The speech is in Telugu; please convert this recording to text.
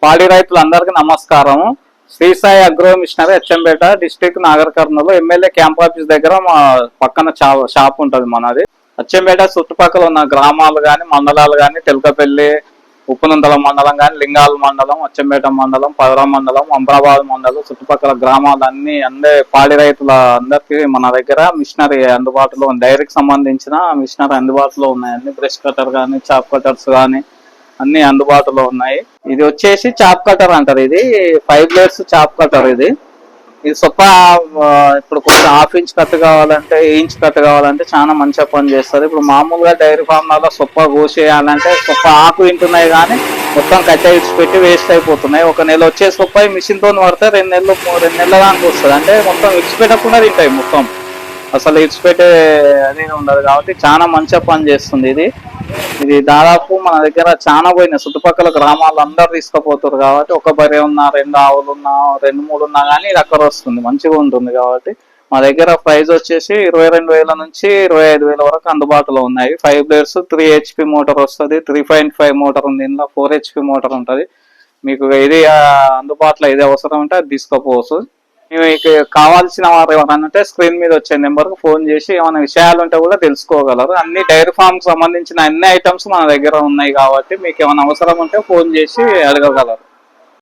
పాడి రైతులందరికీ నమస్కారం. Shri Sai agro machinery Achampet district Nagarkurnool MLA camp office దగ్గర మా పక్కన షాప్ ఉంటుంది మనది. అచ్చంపేట చుట్టుపక్కల ఉన్న గ్రామాలు కానీ మండలాలు కానీ తెలకపల్లి, ఉప్పునందల మండలం కానీ, లింగాల మండలం, అచ్చంపేట మండలం, పదరా మండలం, అమరాబాద్ మండలం చుట్టుపక్కల గ్రామాలన్నీ పాడి రైతుల అందరికీ మన దగ్గర మిషనరీ అందుబాటులో ఉంది. డైరీకి సంబంధించిన మిషనరీ అందుబాటులో ఉన్నాయండి. బ్రష్ కటర్ కానీ, చాప్ కటర్స్ కానీ అన్ని అందుబాటులో ఉన్నాయి. ఇది వచ్చేసి చాప్ కటర్ అంటారు. ఇది 5 blades చాప్ కటర్. ఇది సొప్ప ఇప్పుడు కొంచెం 1/2 inch కట్ కావాలంటే, ఇంచ్ కట్ కావాలంటే చాలా మంచిగా పని చేస్తుంది. ఇప్పుడు మామూలుగా డైరీ ఫార్మ్లలో సొప్ప కోసేయాలంటే సొప్ప ఆకు వింటున్నాయి కానీ మొత్తం కట్ట ఇడిచిపెట్టి వేస్ట్ అయిపోతున్నాయి. ఒక నెల వచ్చే సొప్ప మిషన్ తో పడితే 2 నెలల దానికి వస్తుంది. అంటే మొత్తం ఇడిచిపెట్టకుండా తింటాయి. మొత్తం అసలు ఇడిచిపెట్టే అనేది ఉండదు కాబట్టి చాలా మంచిగా పని చేస్తుంది. ఇది దాదాపు మన దగ్గర చాలా పోయినాయి. చుట్టుపక్కల గ్రామాలు అందరు తీసుకుపోతారు కాబట్టి ఒక బర్రె ఉన్నా, 2 ఆవులు ఉన్నా, 2-3 ఉన్నా కానీ ఇది అక్కడ వస్తుంది, మంచిగా ఉంటుంది. కాబట్టి మా దగ్గర ప్రైస్ వచ్చేసి 22,000 నుంచి 25,000 వరకు అందుబాటులో ఉన్నాయి. 5 blades 3 HP మోటార్ వస్తుంది. 3.5 మోటార్ ఉంది. ఇందులో 4 HP మోటార్ ఉంటుంది. మీకు ఇది అందుబాటులో ఇది అవసరం ఉంటే అది తీసుకోపోవచ్చు. మీకు కావాల్సిన వారు ఏమన్నా స్క్రీన్ మీద వచ్చే నెంబర్ కు ఫోన్ చేసి ఏమైనా విషయాలు ఉంటే కూడా తెలుసుకోగలరు. అన్ని డైరీ ఫార్మ్ కి సంబంధించిన అన్ని ఐటమ్స్ మన దగ్గర ఉన్నాయి కాబట్టి మీకు ఏమైనా అవసరం ఉంటే ఫోన్ చేసి అడగగలరు.